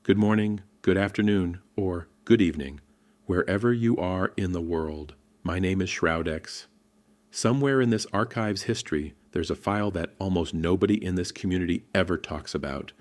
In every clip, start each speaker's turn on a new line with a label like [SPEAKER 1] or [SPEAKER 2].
[SPEAKER 1] good morning, good afternoon, or good evening, wherever you are in the world. My name is ShroudX. Somewhere in this archive's history, there's a file that almost nobody in this community ever talks about.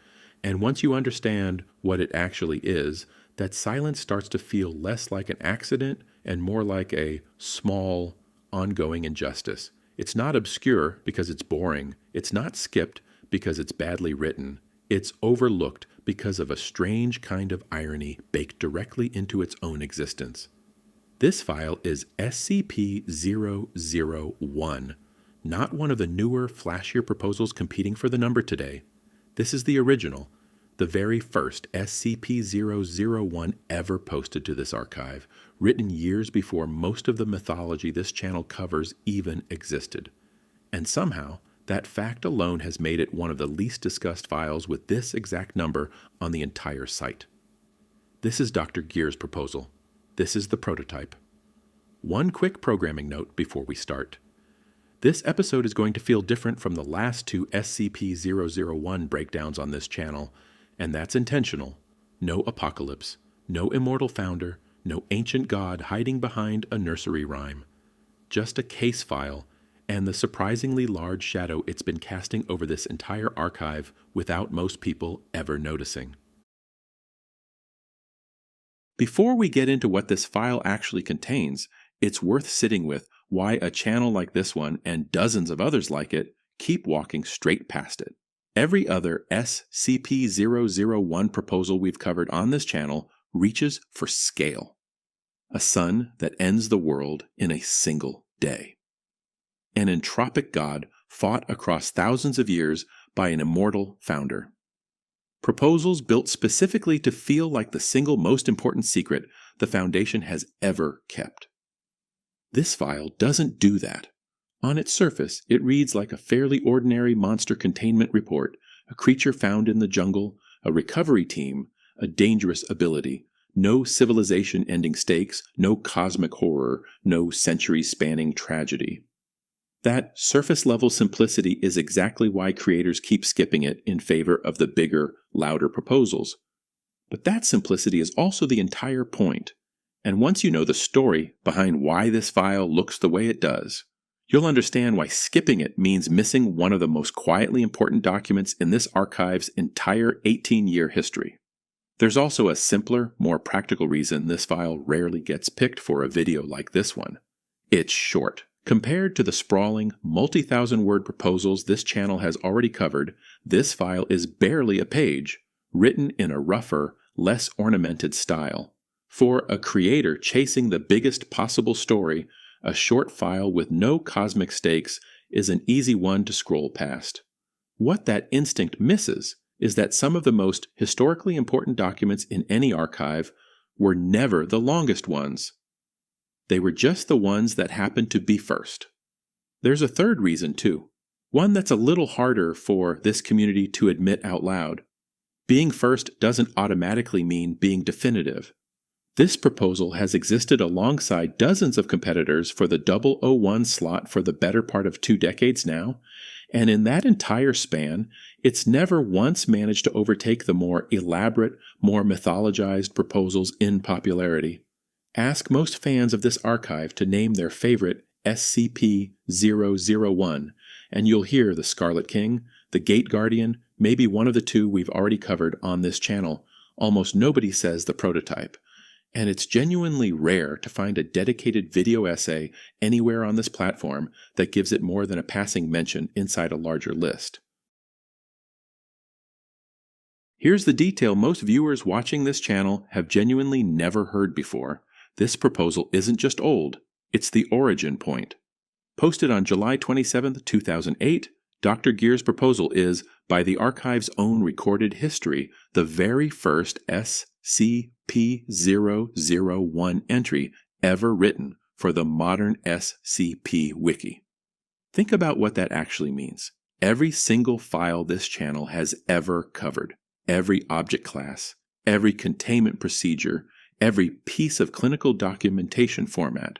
[SPEAKER 1] And once you understand what it actually is, that silence starts to feel less like an accident and more like a small, ongoing injustice. It's not obscure because it's boring. It's not skipped because it's badly written. It's overlooked because of a strange kind of irony baked directly into its own existence. This file is SCP-001, not one of the newer, flashier proposals competing for the number today. This is the original, the very first SCP-001 ever posted to this archive, written years before most of the mythology this channel covers even existed. And somehow, that fact alone has made it one of the least discussed files with this exact number on the entire site. This is Dr. Gear's proposal. This is the prototype. One quick programming note before we start. This episode is going to feel different from the last two SCP-001 breakdowns on this channel, and that's intentional. No apocalypse, no immortal founder, no ancient god hiding behind a nursery rhyme. Just a case file, and the surprisingly large shadow it's been casting over this entire archive without most people ever noticing. Before we get into what this file actually contains, it's worth sitting with why a channel like this one, and dozens of others like it, keep walking straight past it. Every other SCP-001 proposal we've covered on this channel reaches for scale. A sun that ends the world in a single day. An entropic god fought across thousands of years by an immortal founder. Proposals built specifically to feel like the single most important secret the Foundation has ever kept. This file doesn't do that. On its surface, it reads like a fairly ordinary monster containment report, a creature found in the jungle, a recovery team, a dangerous ability, no civilization-ending stakes, no cosmic horror, no century-spanning tragedy. That surface-level simplicity is exactly why creators keep skipping it in favor of the bigger, louder proposals. But that simplicity is also the entire point, and once you know the story behind why this file looks the way it does, you'll understand why skipping it means missing one of the most quietly important documents in this archive's entire 18-year history. There's also a simpler, more practical reason this file rarely gets picked for a video like this one. It's short. Compared to the sprawling, multi-thousand-word proposals this channel has already covered, this file is barely a page, written in a rougher, less ornamented style. For a creator chasing the biggest possible story, a short file with no cosmic stakes is an easy one to scroll past. What that instinct misses is that some of the most historically important documents in any archive were never the longest ones. They were just the ones that happened to be first. There's a third reason, too. One that's a little harder for this community to admit out loud. Being first doesn't automatically mean being definitive. This proposal has existed alongside dozens of competitors for the 001 slot for the better part of 2 decades now, and in that entire span, it's never once managed to overtake the more elaborate, more mythologized proposals in popularity. Ask most fans of this archive to name their favorite SCP-001, and you'll hear the Scarlet King, the Gate Guardian, maybe one of the two we've already covered on this channel. Almost nobody says the prototype. And it's genuinely rare to find a dedicated video essay anywhere on this platform that gives it more than a passing mention inside a larger list. Here's the detail most viewers watching this channel have genuinely never heard before. This proposal isn't just old, it's the origin point. Posted on July 27, 2008, Dr. Gear's proposal is, by the archive's own recorded history, the very first SCP-001 entry ever written for the modern SCP Wiki. Think about what that actually means. Every single file this channel has ever covered, every object class, every containment procedure, every piece of clinical documentation format.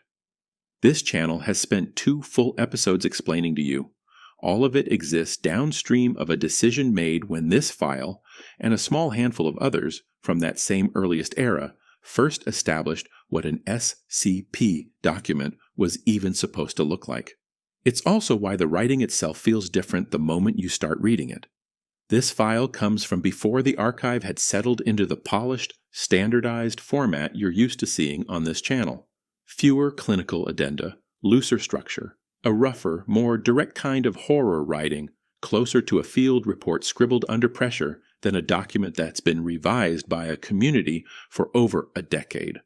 [SPEAKER 1] This channel has spent 2 full episodes explaining to you. All of it exists downstream of a decision made when this file, and a small handful of others from that same earliest era first established what an SCP document was even supposed to look like. It's also why the writing itself feels different the moment you start reading it. This file comes from before the archive had settled into the polished, standardized format you're used to seeing on this channel. Fewer clinical addenda, looser structure, a rougher, more direct kind of horror writing, closer to a field report scribbled under pressure than a document that's been revised by a community for over a decade.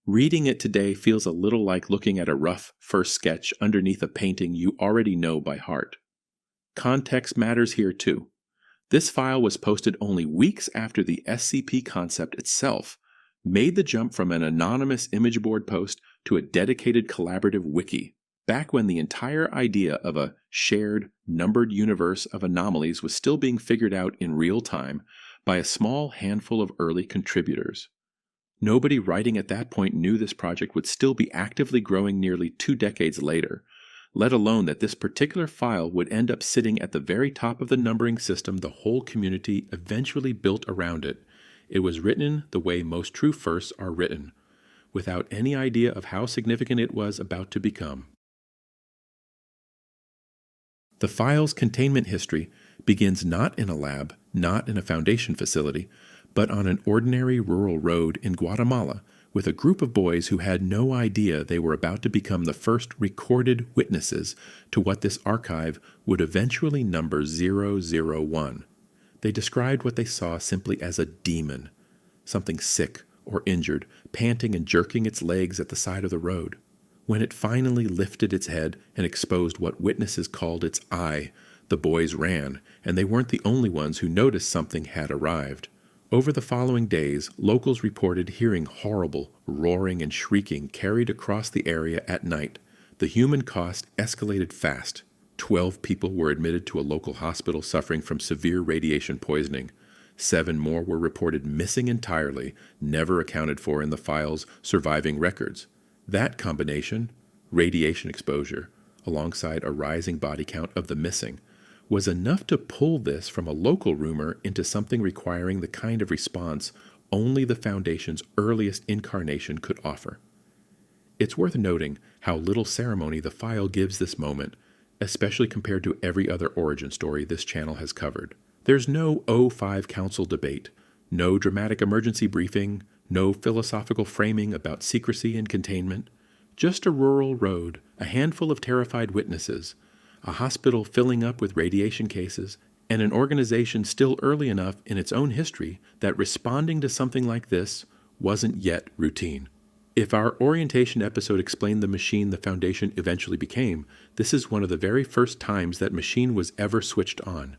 [SPEAKER 1] Reading it today feels a little like looking at a rough first sketch underneath a painting you already know by heart. Context matters here too. This file was posted only weeks after the SCP concept itself made the jump from an anonymous image board post to a dedicated collaborative wiki, back when the entire idea of a shared, numbered universe of anomalies was still being figured out in real time by a small handful of early contributors. Nobody writing at that point knew this project would still be actively growing nearly 2 decades later, let alone that this particular file would end up sitting at the very top of the numbering system the whole community eventually built around it. It was written the way most true firsts are written, without any idea of how significant it was about to become. The file's containment history begins not in a lab, not in a Foundation facility, but on an ordinary rural road in Guatemala with a group of boys who had no idea they were about to become the first recorded witnesses to what this archive would eventually number 001. They described what they saw simply as a demon, something sick or injured, panting and jerking its legs at the side of the road. When it finally lifted its head and exposed what witnesses called its eye, the boys ran, and they weren't the only ones who noticed something had arrived. Over the following days, locals reported hearing horrible roaring and shrieking carried across the area at night. The human cost escalated fast. 12 people were admitted to a local hospital suffering from severe radiation poisoning. 7 more were reported missing entirely, never accounted for in the file's surviving records. That combination, radiation exposure, alongside a rising body count of the missing, was enough to pull this from a local rumor into something requiring the kind of response only the Foundation's earliest incarnation could offer. It's worth noting how little ceremony the file gives this moment, especially compared to every other origin story this channel has covered. There's no O5 Council debate, no dramatic emergency briefing, no philosophical framing about secrecy and containment, just a rural road, a handful of terrified witnesses, a hospital filling up with radiation cases, and an organization still early enough in its own history that responding to something like this wasn't yet routine. If our orientation episode explained the machine the Foundation eventually became, this is one of the very first times that machine was ever switched on.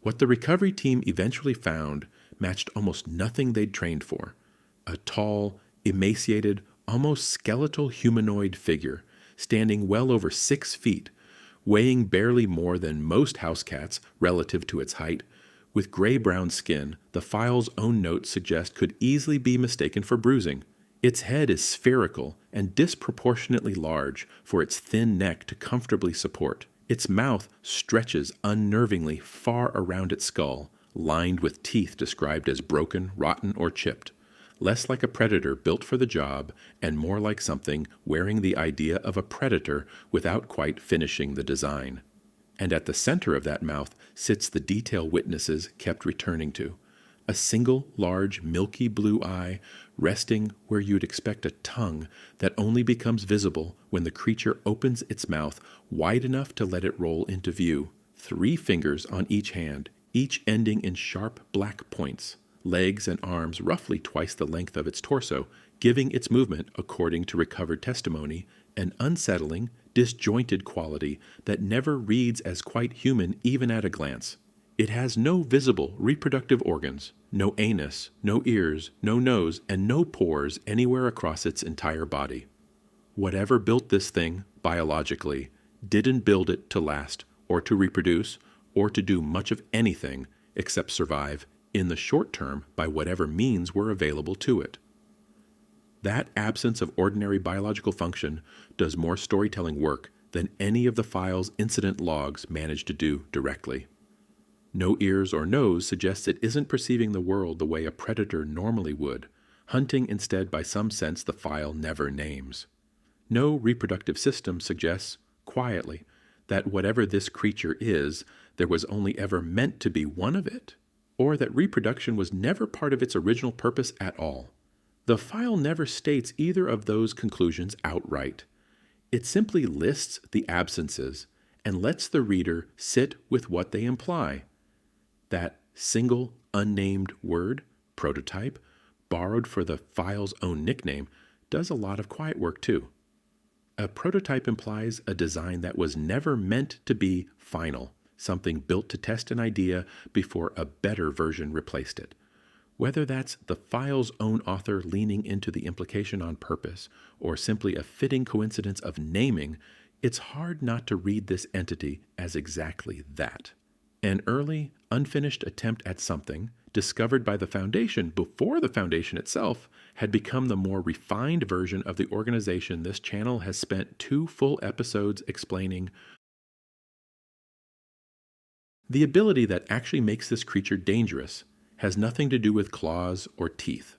[SPEAKER 1] What the recovery team eventually found matched almost nothing they'd trained for. A tall, emaciated, almost skeletal humanoid figure, standing well over 6 feet, weighing barely more than most house cats relative to its height, with gray-brown skin the file's own notes suggest could easily be mistaken for bruising. Its head is spherical and disproportionately large for its thin neck to comfortably support. Its mouth stretches unnervingly far around its skull, lined with teeth described as broken, rotten, or chipped. Less like a predator built for the job, and more like something wearing the idea of a predator without quite finishing the design. And at the center of that mouth sits the detail witnesses kept returning to. A single large milky blue eye resting where you'd expect a tongue that only becomes visible when the creature opens its mouth wide enough to let it roll into view. 3 fingers on each hand, each ending in sharp black points. Legs and arms roughly twice the length of its torso, giving its movement, according to recovered testimony, an unsettling, disjointed quality that never reads as quite human even at a glance. It has no visible reproductive organs, no anus, no ears, no nose, and no pores anywhere across its entire body. Whatever built this thing, biologically, didn't build it to last, or to reproduce, or to do much of anything except survive in the short term by whatever means were available to it. That absence of ordinary biological function does more storytelling work than any of the file's incident logs managed to do directly. No ears or nose suggests it isn't perceiving the world the way a predator normally would, hunting instead by some sense the file never names. No reproductive system suggests, quietly, that whatever this creature is, there was only ever meant to be one of it, or that reproduction was never part of its original purpose at all. The file never states either of those conclusions outright. It simply lists the absences and lets the reader sit with what they imply. That single unnamed word, prototype, borrowed for the file's own nickname, does a lot of quiet work too. A prototype implies a design that was never meant to be final, something built to test an idea before a better version replaced it. Whether that's the file's own author leaning into the implication on purpose, or simply a fitting coincidence of naming, it's hard not to read this entity as exactly that. An early, unfinished attempt at something, discovered by the Foundation before the Foundation itself, had become the more refined version of the organization this channel has spent 2 full episodes explaining. The ability that actually makes this creature dangerous has nothing to do with claws or teeth.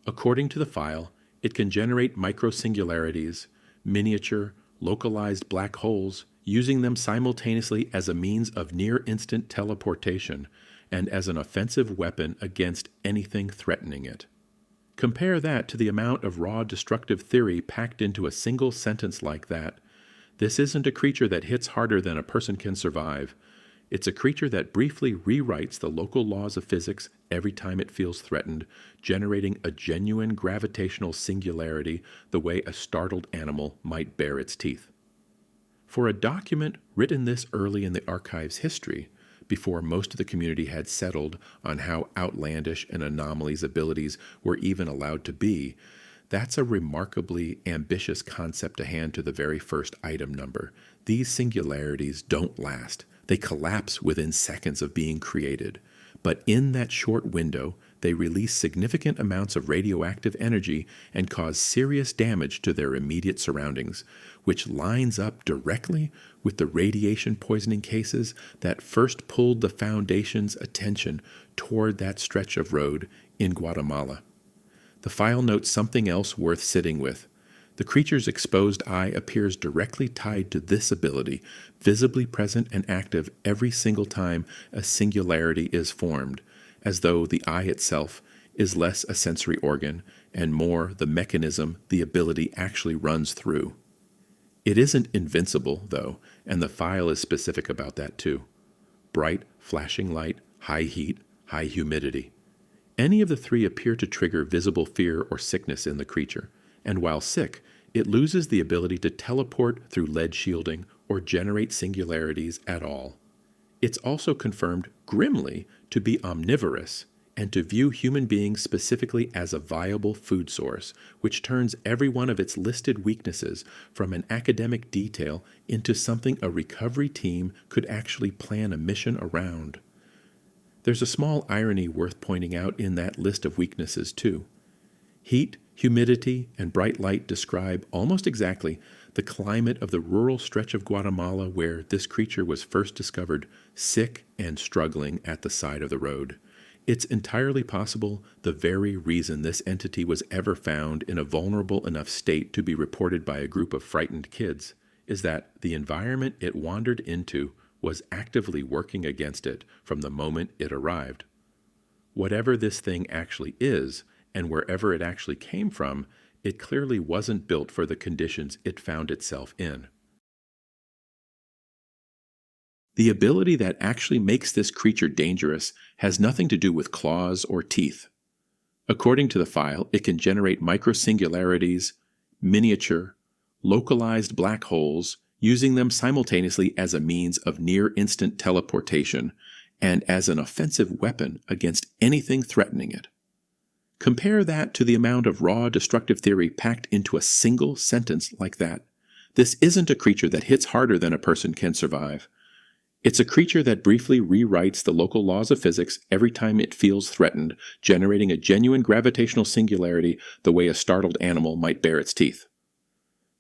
[SPEAKER 1] According to the file, it can generate microsingularities, miniature, localized black holes, using them simultaneously as a means of near-instant teleportation and as an offensive weapon against anything threatening it. Compare that to the amount of raw destructive theory packed into a single sentence like that. This isn't a creature that hits harder than a person can survive. It's a creature that briefly rewrites the local laws of physics every time it feels threatened, generating a genuine gravitational singularity the way a startled animal might bare its teeth. For a document written this early in the archive's history, before most of the community had settled on how outlandish an anomaly's abilities were even allowed to be, that's a remarkably ambitious concept to hand to the very first item number. These singularities don't last. They collapse within seconds of being created. But in that short window, they release significant amounts of radioactive energy and cause serious damage to their immediate surroundings, which lines up directly with the radiation poisoning cases that first pulled the Foundation's attention toward that stretch of road in Guatemala. The file notes something else worth sitting with. The creature's exposed eye appears directly tied to this ability, visibly present and active every single time a singularity is formed, as though the eye itself is less a sensory organ and more the mechanism the ability actually runs through. It isn't invincible, though, and the file is specific about that too. Bright, flashing light, high heat, high humidity. Any of the 3 appear to trigger visible fear or sickness in the creature, and while sick, it loses the ability to teleport through lead shielding or generate singularities at all. It's also confirmed grimly to be omnivorous and to view human beings specifically as a viable food source, which turns every one of its listed weaknesses from an academic detail into something a recovery team could actually plan a mission around. There's a small irony worth pointing out in that list of weaknesses, too. Heat, humidity, and bright light describe almost exactly the climate of the rural stretch of Guatemala where this creature was first discovered, sick and struggling at the side of the road. It's entirely possible the very reason this entity was ever found in a vulnerable enough state to be reported by a group of frightened kids is that the environment it wandered into was actively working against it from the moment it arrived. Whatever this thing actually is, and wherever it actually came from, it clearly wasn't built for the conditions it found itself in. The ability that actually makes this creature dangerous has nothing to do with claws or teeth. According to the file, it can generate microsingularities, miniature, localized black holes, using them simultaneously as a means of near-instant teleportation and as an offensive weapon against anything threatening it. Compare that to the amount of raw destructive theory packed into a single sentence like that. This isn't a creature that hits harder than a person can survive. It's a creature that briefly rewrites the local laws of physics every time it feels threatened, generating a genuine gravitational singularity the way a startled animal might bare its teeth.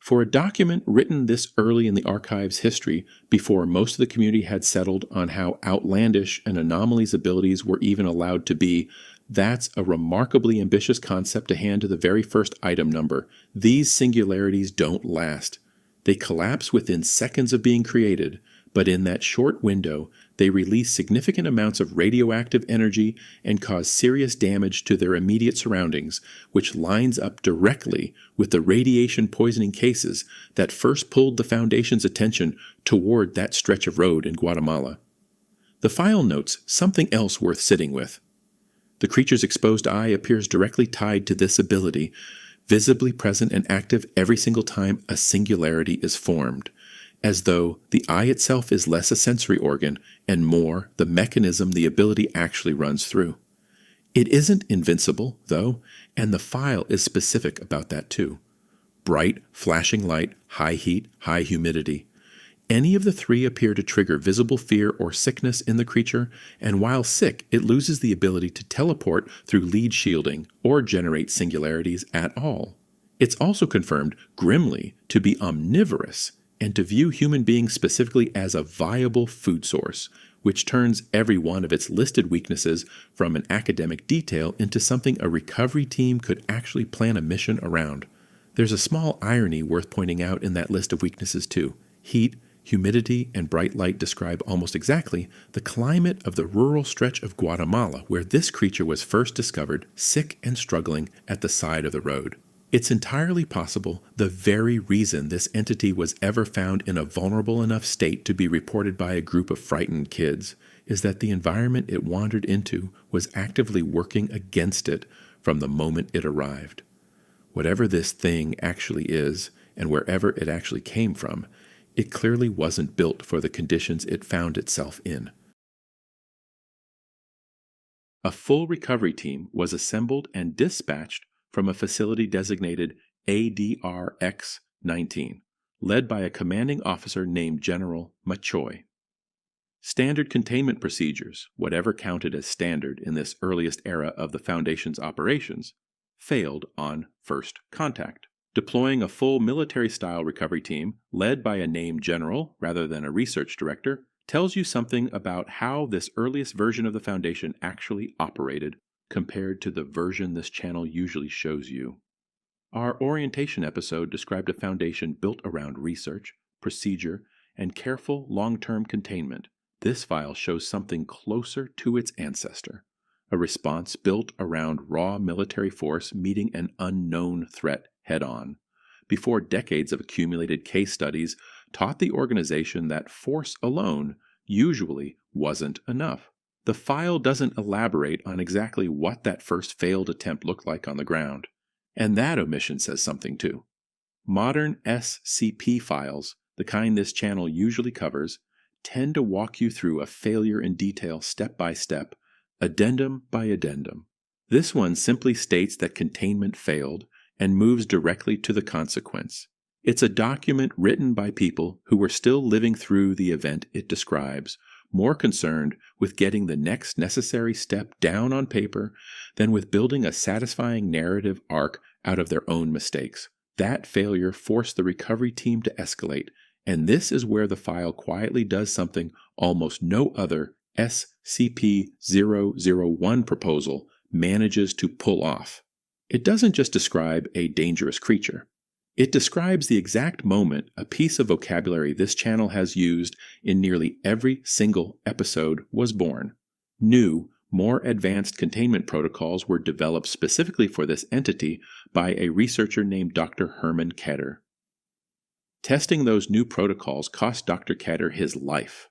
[SPEAKER 1] For a document written this early in the archive's history, before most of the community had settled on how outlandish an anomaly's abilities were even allowed to be, that's a remarkably ambitious concept to hand to the very first item number. These singularities don't last. They collapse within seconds of being created, but in that short window, they release significant amounts of radioactive energy and cause serious damage to their immediate surroundings, which lines up directly with the radiation poisoning cases that first pulled the Foundation's attention toward that stretch of road in Guatemala. The file notes something else worth sitting with. The creature's exposed eye appears directly tied to this ability, visibly present and active every single time a singularity is formed, as though the eye itself is less a sensory organ and more the mechanism the ability actually runs through. It isn't invincible, though, and the file is specific about that too. Bright, flashing light, high heat, high humidity. Any of the three appear to trigger visible fear or sickness in the creature, and while sick, it loses the ability to teleport through lead shielding or generate singularities at all. It's also confirmed grimly to be omnivorous and to view human beings specifically as a viable food source, which turns every one of its listed weaknesses from an academic detail into something a recovery team could actually plan a mission around. There's a small irony worth pointing out in that list of weaknesses too. Heat, humidity, and bright light describe almost exactly the climate of the rural stretch of Guatemala where this creature was first discovered, sick and struggling at the side of the road. It's entirely possible the very reason this entity was ever found in a vulnerable enough state to be reported by a group of frightened kids is that the environment it wandered into was actively working against it from the moment it arrived. Whatever this thing actually is, and wherever it actually came from, it clearly wasn't built for the conditions it found itself in. A full recovery team was assembled and dispatched from a facility designated ADRX-19, led by a commanding officer named General Machoy. Standard containment procedures, whatever counted as standard in this earliest era of the Foundation's operations, failed on first contact. Deploying a full military-style recovery team, led by a named general rather than a research director, tells you something about how this earliest version of the Foundation actually operated compared to the version this channel usually shows you. Our orientation episode described a Foundation built around research, procedure, and careful long-term containment. This file shows something closer to its ancestor, a response built around raw military force meeting an unknown threat head-on, before decades of accumulated case studies taught the organization that force alone usually wasn't enough. The file doesn't elaborate on exactly what that first failed attempt looked like on the ground, and that omission says something too. Modern SCP files, the kind this channel usually covers, tend to walk you through a failure in detail step by step, addendum by addendum. This one simply states that containment failed and moves directly to the consequence. It's a document written by people who were still living through the event it describes, more concerned with getting the next necessary step down on paper than with building a satisfying narrative arc out of their own mistakes. That failure forced the recovery team to escalate, and this is where the file quietly does something almost no other SCP-001 proposal manages to pull off. It doesn't just describe a dangerous creature. It describes the exact moment a piece of vocabulary this channel has used in nearly every single episode was born. New, more advanced containment protocols were developed specifically for this entity by a researcher named Dr. Hermann Keter. Testing those new protocols cost Dr. Keter his life.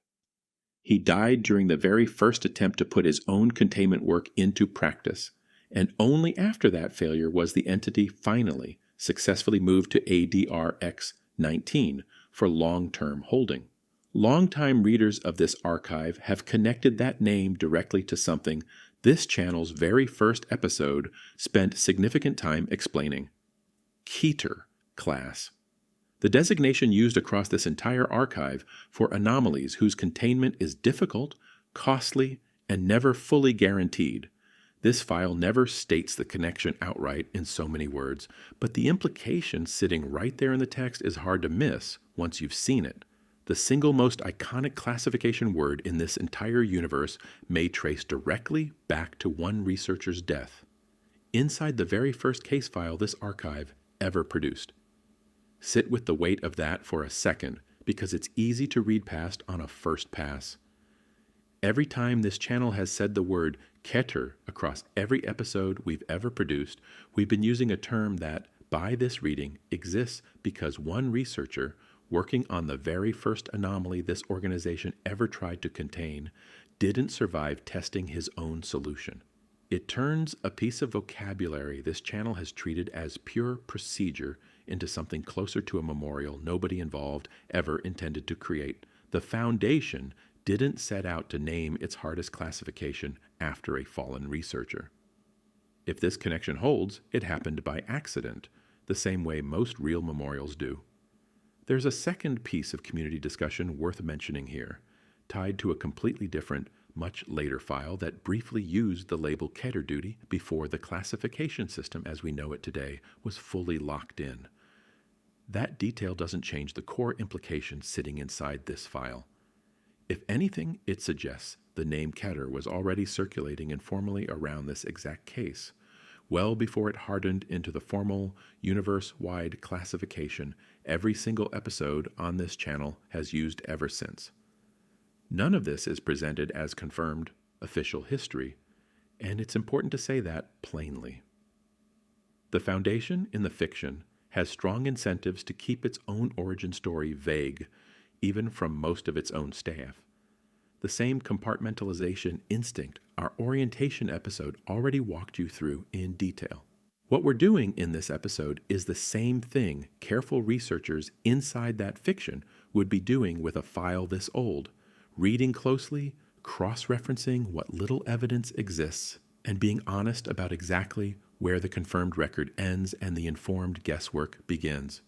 [SPEAKER 1] He died during the very first attempt to put his own containment work into practice, and only after that failure was the entity finally successfully moved to ADRX-19 for long-term holding. Longtime readers of this archive have connected that name directly to something this channel's very first episode spent significant time explaining. Keter class. The designation used across this entire archive for anomalies whose containment is difficult, costly, and never fully guaranteed. This file never states the connection outright in so many words, but the implication sitting right there in the text is hard to miss once you've seen it. The single most iconic classification word in this entire universe may trace directly back to one researcher's death, inside the very first case file this archive ever produced. Sit with the weight of that for a second, because it's easy to read past on a first pass. Every time this channel has said the word Keter across every episode we've ever produced, we've been using a term that, by this reading, exists because one researcher, working on the very first anomaly this organization ever tried to contain, didn't survive testing his own solution. It turns a piece of vocabulary this channel has treated as pure procedure into something closer to a memorial nobody involved ever intended to create. The Foundation didn't set out to name its hardest classification after a fallen researcher. If this connection holds, it happened by accident, the same way most real memorials do. There's a second piece of community discussion worth mentioning here, tied to a completely different, much later file that briefly used the label Keter duty before the classification system as we know it today was fully locked in. That detail doesn't change the core implication sitting inside this file. If anything, it suggests the name Keter was already circulating informally around this exact case, well before it hardened into the formal, universe-wide classification every single episode on this channel has used ever since. None of this is presented as confirmed official history, and it's important to say that plainly. The Foundation in the fiction has strong incentives to keep its own origin story vague, even from most of its own staff. The same compartmentalization instinct our orientation episode already walked you through in detail. What we're doing in this episode is the same thing careful researchers inside that fiction would be doing with a file this old, reading closely, cross-referencing what little evidence exists, and being honest about exactly where the confirmed record ends and the informed guesswork begins.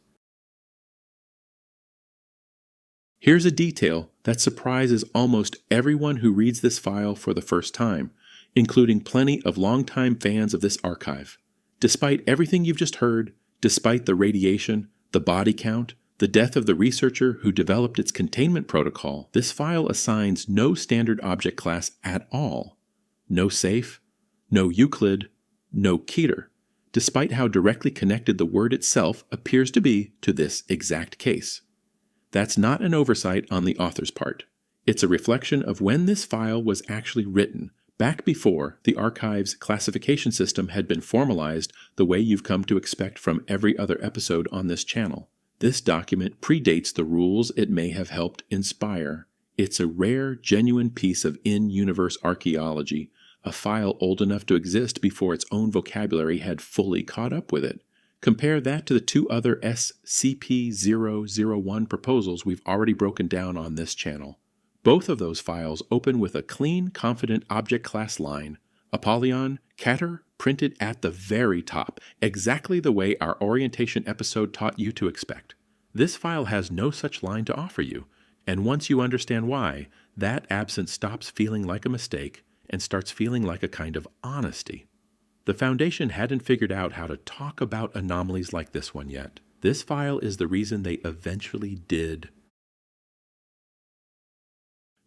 [SPEAKER 1] Here's a detail that surprises almost everyone who reads this file for the first time, including plenty of longtime fans of this archive. Despite everything you've just heard, despite the radiation, the body count, the death of the researcher who developed its containment protocol, this file assigns no standard object class at all. No safe, no Euclid, no Keter, despite how directly connected the word itself appears to be to this exact case. That's not an oversight on the author's part. It's a reflection of when this file was actually written, back before the archive's classification system had been formalized the way you've come to expect from every other episode on this channel. This document predates the rules it may have helped inspire. It's a rare, genuine piece of in-universe archaeology, a file old enough to exist before its own vocabulary had fully caught up with it. Compare that to the two other SCP-001 proposals we've already broken down on this channel. Both of those files open with a clean, confident object class line, Apollyon, Keter, printed at the very top, exactly the way our orientation episode taught you to expect. This file has no such line to offer you, and once you understand why, that absence stops feeling like a mistake and starts feeling like a kind of honesty. The Foundation hadn't figured out how to talk about anomalies like this one yet. This file is the reason they eventually did.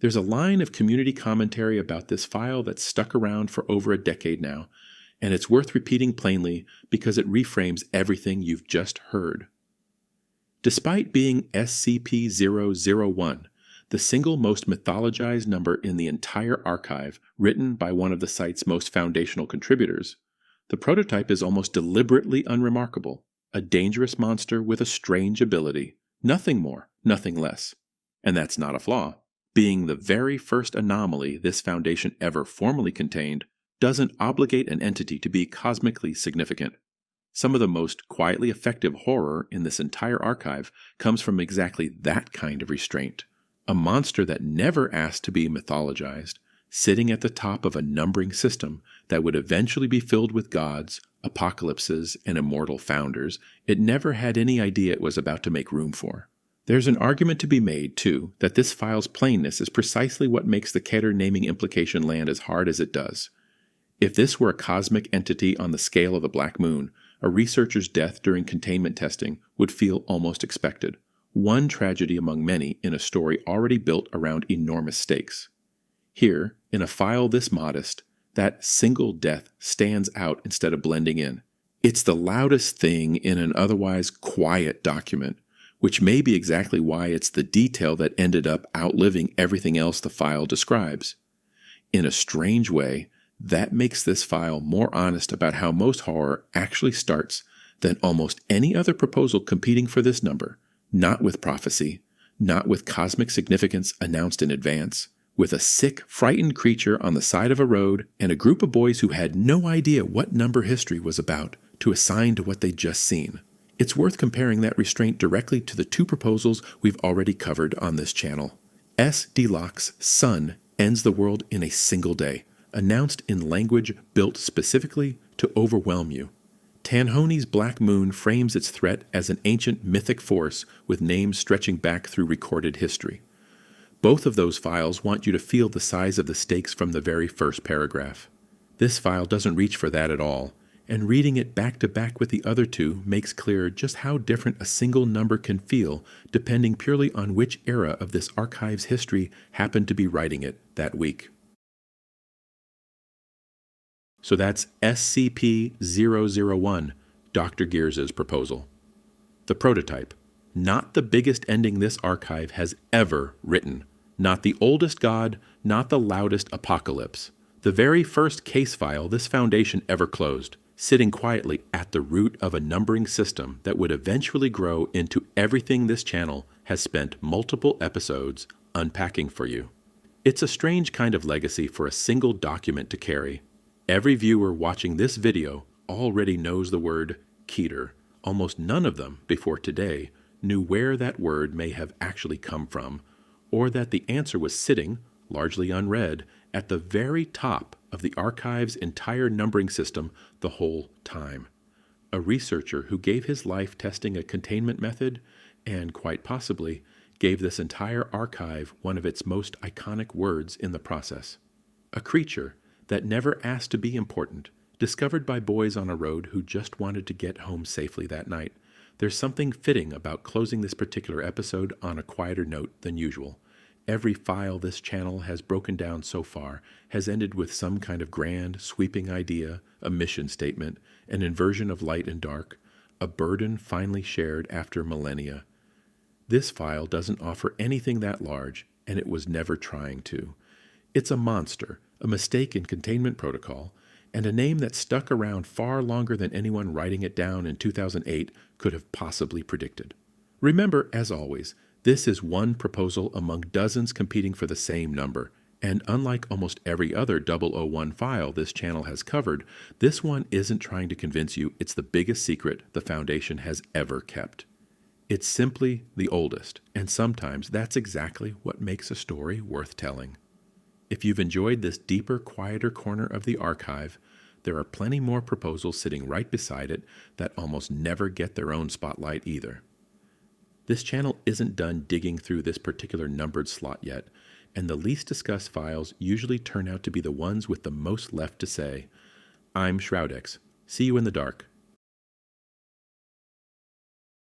[SPEAKER 1] There's a line of community commentary about this file that's stuck around for over a decade now, and it's worth repeating plainly because it reframes everything you've just heard. Despite being SCP-001, the single most mythologized number in the entire archive, written by one of the site's most foundational contributors, the prototype is almost deliberately unremarkable, a dangerous monster with a strange ability, nothing more, nothing less. And that's not a flaw. Being the very first anomaly this Foundation ever formally contained doesn't obligate an entity to be cosmically significant. Some of the most quietly effective horror in this entire archive comes from exactly that kind of restraint. A monster that never asked to be mythologized, sitting at the top of a numbering system that would eventually be filled with gods, apocalypses, and immortal founders it never had any idea it was about to make room for. There's an argument to be made, too, that this file's plainness is precisely what makes the Keter naming implication land as hard as it does. If this were a cosmic entity on the scale of the Black Moon, a researcher's death during containment testing would feel almost expected. One tragedy among many in a story already built around enormous stakes. Here, in a file this modest, that single death stands out instead of blending in. It's the loudest thing in an otherwise quiet document, which may be exactly why it's the detail that ended up outliving everything else the file describes. In a strange way, that makes this file more honest about how most horror actually starts than almost any other proposal competing for this number, not with prophecy, not with cosmic significance announced in advance, with a sick, frightened creature on the side of a road and a group of boys who had no idea what number history was about to assign to what they'd just seen. It's worth comparing that restraint directly to the two proposals we've already covered on this channel. S. Deloc's Sun ends the world in a single day, announced in language built specifically to overwhelm you. Tanhony's Black Moon frames its threat as an ancient mythic force with names stretching back through recorded history. Both of those files want you to feel the size of the stakes from the very first paragraph. This file doesn't reach for that at all, and reading it back to back with the other two makes clear just how different a single number can feel depending purely on which era of this archive's history happened to be writing it that week. So that's SCP-001, Dr. Gears's proposal. The prototype, not the biggest ending this archive has ever written, not the oldest god, not the loudest apocalypse. The very first case file this foundation ever closed, sitting quietly at the root of a numbering system that would eventually grow into everything this channel has spent multiple episodes unpacking for you. It's a strange kind of legacy for a single document to carry. Every viewer watching this video already knows the word Keter. Almost none of them, before today, knew where that word may have actually come from, or that the answer was sitting, largely unread, at the very top of the archive's entire numbering system the whole time. A researcher who gave his life testing a containment method, and quite possibly gave this entire archive one of its most iconic words in the process. A creature that never asked to be important, discovered by boys on a road who just wanted to get home safely that night. There's something fitting about closing this particular episode on a quieter note than usual. Every file this channel has broken down so far has ended with some kind of grand, sweeping idea, a mission statement, an inversion of light and dark, a burden finally shared after millennia. This file doesn't offer anything that large, and it was never trying to. It's a monster, a mistake in containment protocol, and a name that stuck around far longer than anyone writing it down in 2008 could have possibly predicted. Remember, as always, this is one proposal among dozens competing for the same number, and unlike almost every other 001 file this channel has covered, this one isn't trying to convince you it's the biggest secret the Foundation has ever kept. It's simply the oldest, and sometimes that's exactly what makes a story worth telling. If you've enjoyed this deeper, quieter corner of the archive, there are plenty more proposals sitting right beside it that almost never get their own spotlight either. This channel isn't done digging through this particular numbered slot yet, and the least discussed files usually turn out to be the ones with the most left to say. I'm Shroudex. See you in the dark.